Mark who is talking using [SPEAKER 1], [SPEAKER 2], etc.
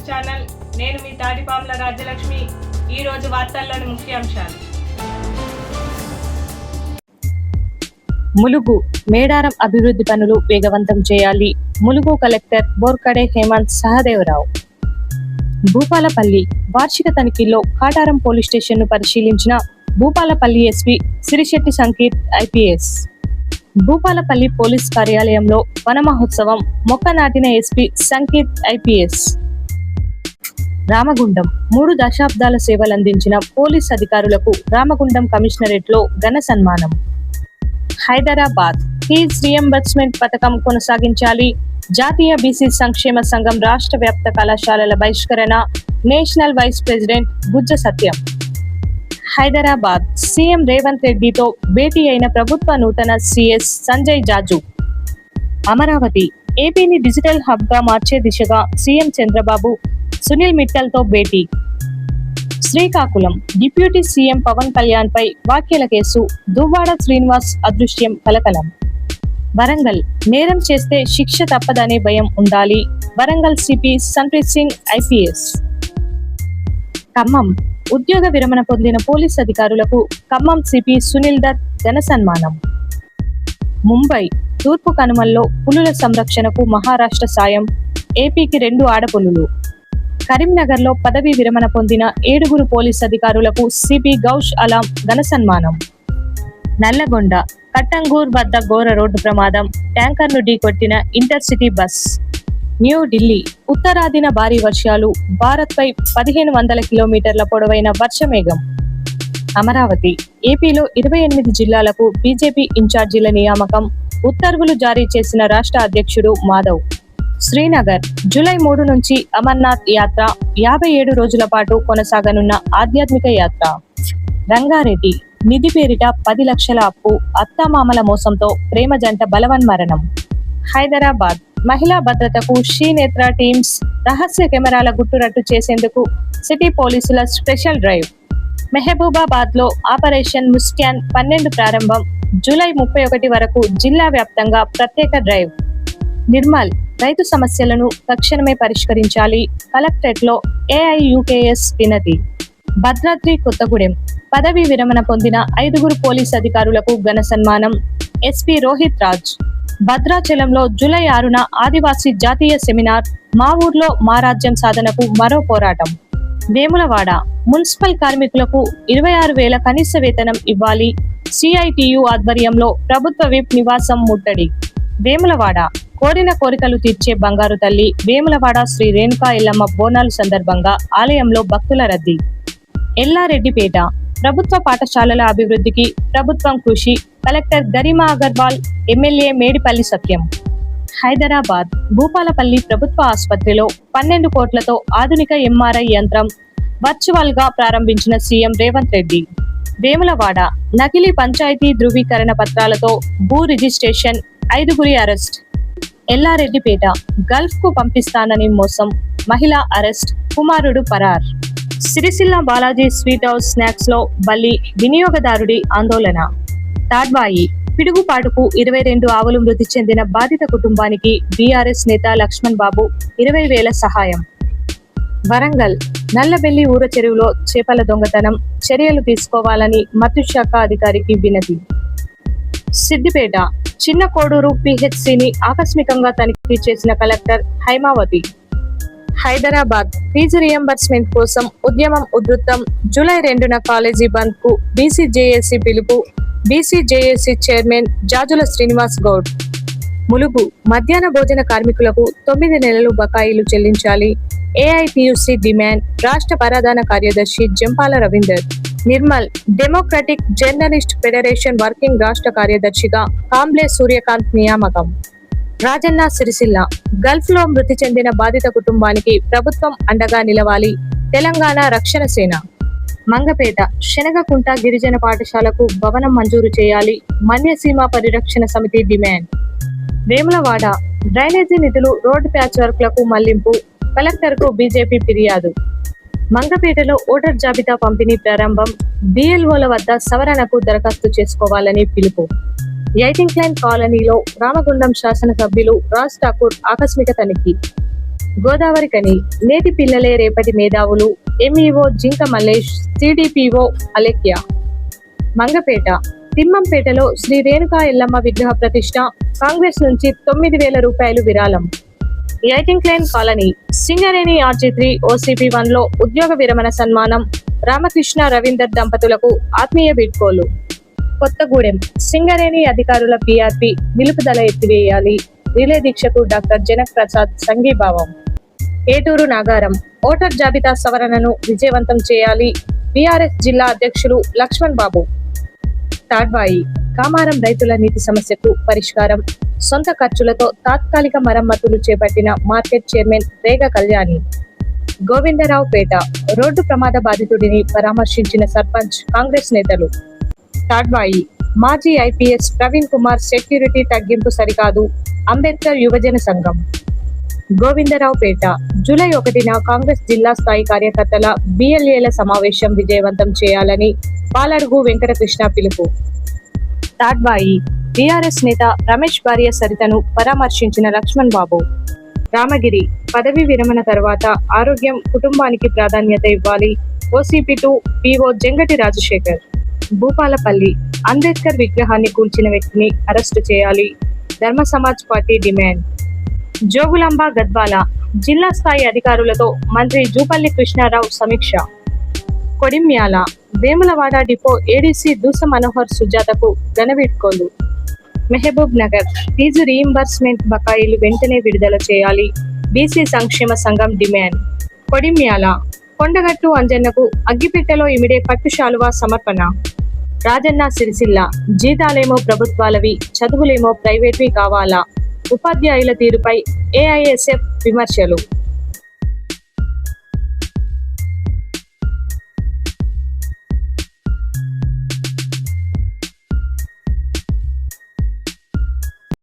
[SPEAKER 1] Channel. నేను మీ తాడిపాముల రాజ్యలక్ష్మి. ఈ రోజు వార్తల్లోని ముఖ్యాంశాలు.
[SPEAKER 2] ములుగు మేడారం అభివృద్ధి పనులు వేగవంతం చేయాలి. ములుగు కలెక్టర్ బోర్కడే హేమంత్ సహదేవరావు. భూపాలపల్లి వార్షిక తనిఖీల్లో కాటారం పోలీస్ స్టేషన్ను పరిశీలించిన Bhupalpally SP Sirisetti Sankeerth IPS. Bhupalpally police కార్యాలయంలో వన మహోత్సవం మొక్క నాటిన ఎస్పీ సంకీర్త్ ఐపీఎస్. రామగుండం 3 దశాబ్దాల సేవలందించిన పోలీస్ అధికారులకు రామగుండం కమిషనరేట్లో ఘన సన్మానం. హైదరాబాద్ ఫీజ్ రియంబర్స్మెంట్ పథకం కొనసాగించాలి. జాతీయ బీసీ సంక్షేమ సంఘం రాష్ట్ర వ్యాప్త కళాశాలల బహిష్కరణ. నేషనల్ వైస్ ప్రెసిడెంట్ గుజ్జ సత్యం. హైదరాబాద్ సీఎం రేవంత్ రెడ్డితో భేటీ అయిన ప్రభుత్వ నూతన సీఎస్ సంజయ్ జాజు. అమరావతి ఏపీని డిజిటల్ హబ్ గా మార్చే దిశగా సీఎం చంద్రబాబు సునీల్ మిట్టల్తో భేటీ. శ్రీకాకుళం డిప్యూటీ సీఎం పవన్ కళ్యాణ్ పై వ్యాఖ్యల కేసు. దువ్వాడ శ్రీనివాస్ అదృశ్యం కలకలం. వరంగల్ నేరం చేస్తే శిక్ష తప్పదనే భయం ఉండాలి. Warangal CP Sampreeth Singh IPS. ఖమ్మం ఉద్యోగ విరమణ పొందిన పోలీస్ అధికారులకు ఖమ్మం సిపి సునీల్ దత్ ఘన సన్మానం. ముంబై తూర్పు కనుమల్లో పులుల సంరక్షణకు మహారాష్ట్ర సాయం. ఏపీకి 2 ఆడపులులు. కరీంనగర్లో పదవీ విరమణ పొందిన 7 పోలీస్ అధికారులకు సిపి గౌష్ అలాం ఘన సన్మానం. నల్లగొండ కట్టంగూర్ వద్ద ఘోర రోడ్డు ప్రమాదం. ట్యాంకర్ను ఢీకొట్టిన ఇంటర్సిటీ బస్. న్యూఢిల్లీ ఉత్తరాదిన భారీ వర్షాలు. భారత్పై 1500 కిలోమీటర్ల పొడవైన వర్షమేఘం. అమరావతి ఏపీలో 28 జిల్లాలకు బీజేపీ ఇన్ఛార్జీల నియామకం. ఉత్తర్వులు జారీ చేసిన రాష్ట్ర అధ్యక్షుడు మాధవ్. శ్రీనగర్ జూలై 3 నుంచి అమర్నాథ్ యాత్ర 57 రోజుల పాటు కొనసాగనున్న ఆధ్యాత్మిక యాత్ర. రంగారెడ్డి నిధి పేరిట 10 లక్షల అప్పు. అత్తామామల మోసంతో ప్రేమ జంట బలవన్మరణం. హైదరాబాద్ మహిళా భద్రతకు షీనేత్ర టీమ్స్. రహస్య కెమెరాల గుట్టురట్టు చేసేందుకు సిటీ పోలీసుల స్పెషల్ డ్రైవ్. మెహబూబాబాద్ లో ఆపరేషన్ ముస్కాన్ 12 ప్రారంభం. జూలై 31 వరకు జిల్లా వ్యాప్తంగా ప్రత్యేక డ్రైవ్. నిర్మల్ రైతు సమస్యలను తక్షణమే పరిష్కరించాలి. కలెక్టరేట్ లో ఏఐయుకేఎస్ వినతి. భద్రాద్రి కొత్తగూడెం పదవీ విరమణ పొందిన 5 పోలీస్ అధికారులకు ఘన సన్మానం. ఎస్పీ రోహిత్ రాజ్. భద్రాచలంలో జూలై 6న ఆదివాసీ జాతీయ సెమినార్. మా ఊర్లో మా రాజ్యం సాధనకు మరో పోరాటం. వేములవాడ మున్సిపల్ కార్మికులకు 26,000 కనీస వేతనం ఇవ్వాలి. సిఐటియు ఆధ్వర్యంలో ప్రభుత్వ విప్ నివాసం ముట్టడి. వేములవాడ కోరిన కోరికలు తీర్చే బంగారు తల్లి. వేములవాడ శ్రీ రేణుకా ఎల్లమ్మ బోనాలు సందర్భంగా ఆలయంలో భక్తుల రద్దీ. ఎల్లారెడ్డిపేట ప్రభుత్వ పాఠశాలల అభివృద్ధికి ప్రభుత్వం కృషి. కలెక్టర్ గరిమా అగర్వాల్. ఎమ్మెల్యే మేడిపల్లి సత్యం. హైదరాబాద్ భూపాలపల్లి ప్రభుత్వ ఆసుపత్రిలో 12 కోట్లతో ఆధునిక ఎంఆర్ఐ యంత్రం వర్చువల్ గా ప్రారంభించిన సీఎం రేవంత్ రెడ్డి. వేములవాడ నకిలీ పంచాయతీ ధృవీకరణ పత్రాలతో భూ రిజిస్ట్రేషన్. 5 అరెస్ట్. ఎల్లారెడ్డిపేట గల్ఫ్ కు పంపిస్తానని మోసం. మహిళ అరెస్ట్. కుమారుడు పరార్. Sircilla Balaji sweet house snacks లో బల్లి. వినియోగదారుడి ఆందోళన. తాడ్వాయి పిడుగుపాటుకు 22 ఆవులు మృతి చెందిన బాధిత కుటుంబానికి బీఆర్ఎస్ నేత లక్ష్మణ్ బాబు 20,000 సహాయం. వరంగల్ నల్లబెల్లి ఊర చెరువులో చేపల దొంగతనం. చర్యలు తీసుకోవాలని మత్స్యశాఖ అధికారికి వినతి. సిద్దిపేట చిన్న కోడూరు పిహెచ్సిని ఆకస్మికంగా తనిఖీ చేసిన collector Haimavathi. Hyderabad fees reimbursement కోసం ఉద్యమం ఉధృతం. జూలై 2న కాలేజీ బంద్ కు బీసీజేఏసీ పిలుపు. BC JAC chairman Jajula Srinivas Goud. ములుగు మధ్యాహ్న భోజన కార్మికులకు 9 నెలలు బకాయిలు చెల్లించాలి. AITUC demand. రాష్ట్ర ప్రధాన కార్యదర్శి Jampala Raveender. Nirmal democratic journalist federation working రాష్ట్ర కార్యదర్శిగా కాంబ్లే సూర్యకాంత్ నియామకం. రాజన్న సిరిసిల్ల గల్ఫ్ లో మృతి చెందిన బాధిత కుటుంబానికి ప్రభుత్వం అండగా నిలవాలి. తెలంగాణ రక్షణ సేన. మంగపేట శనగకుంట గిరిజన పాఠశాలకు భవనం మంజూరు చేయాలి. మన్యసీమ పరిరక్షణ సమితి డిమాండ్. వేములవాడ డ్రైనేజీ నిధులు రోడ్డు ప్యాచ్ వర్క్లకు మళ్లింపు. కలెక్టర్కు బీజేపీ ఫిర్యాదు. మంగపేటలో ఓటర్ జాబితా పంపిణీ ప్రారంభం. బిఎల్ఓల వద్ద సవరణకు దరఖాస్తు చేసుకోవాలని పిలుపు. ఎయిటింగ్ లైన్ కాలనీలో రామగుండం శాసనసభ్యులు రాజ్ ఠాకూర్ ఆకస్మిక తనిఖీ. గోదావరి కని నేటి పిల్లలే రేపటి మేధావులు. ఎంఈఓ జింక మల్లేష్, సిడిపిఓ అలెక్య. మంగపేట తిమ్మంపేటలో శ్రీ రేణుకా ఎల్లమ్మ విగ్రహ ప్రతిష్ట. కాంగ్రెస్ నుంచి 9,000 రూపాయలు విరాళం. ఎయిటింగ్ line colony Singareni RG3 OCP1 లో ఉద్యోగ విరమణ సన్మానం. రామకృష్ణ రవీందర్ దంపతులకు ఆత్మీయ వీడ్కోలు. కొత్తగూడెం సింగరేణి అధికారుల PRP నిలుపుదల ఎత్తివేయాలి. రిలే దీక్షకు డాక్టర్ జనక్ ప్రసాద్ సంఘీభావం. ఏటూరు నాగారం ఓటర్ జాబితా సవరణను విజయవంతం చేయాలి. BRS జిల్లా అధ్యక్షులు లక్ష్మణ్ బాబు. తాడ్వాయి కామారం రైతుల నీటి సమస్యకు పరిష్కారం. సొంత ఖర్చులతో తాత్కాలిక మరమ్మతులు చేపట్టిన మార్కెట్ చైర్మన్ రేగ కళ్యాణి. గోవిందరావుపేట రోడ్డు ప్రమాద బాధితుడిని పరామర్శించిన సర్పంచ్, కాంగ్రెస్ నేతలు. తాడ్వాయి మాజీ IPS ప్రవీణ్ కుమార్ సెక్యూరిటీ తగ్గింపు సరికాదు. అంబేద్కర్ యువజన సంఘం. గోవిందరావుపేట జూలై 1న కాంగ్రెస్ జిల్లా స్థాయి కార్యకర్తల BLAల సమావేశం విజయవంతం చేయాలని పాలడుగు వెంకటకృష్ణ పిలుపు. తాడ్వాయి BRS నేత రమేష్ భార్య సరితను పరామర్శించిన లక్ష్మణ్ బాబు. రామగిరి పదవి విరమణ తర్వాత ఆరోగ్యం, కుటుంబానికి ప్రాధాన్యత ఇవ్వాలి. OCP2 PO Jangati Rajasekhar. భూపాలపల్లి అంబేద్కర్ విగ్రహాన్ని కూల్చిన వ్యక్తిని అరెస్టు చేయాలి. ధర్మ సమాజ్ పార్టీ డిమాండ్. జోగులాంబ గద్వాల జిల్లా స్థాయి అధికారులతో మంత్రి జూపల్లి కృష్ణారావు సమీక్ష. కొడిమ్యాల వేములవాడ డిపో ADC దూస మనోహర్ సుజాతకు ఘన వీడ్కోలు. మహబూబ్ నగర్ ఫీజు రీయింబర్స్మెంట్ బకాయిలు వెంటనే విడుదల చేయాలి. BC సంక్షేమ సంఘం డిమాండ్. కొడిమ్యాల కొండగట్టు అంజన్నకు అగ్గిపెట్టెలో ఇమిడే పట్టు శాలువా సమర్పణ. రాజన్న సిరిసిల్ల జీతాలేమో ప్రభుత్వాలవి, చదువులేమో ప్రైవేట్వి కావాలా? ఉపాధ్యాయుల తీరుపై AISF విమర్శలు.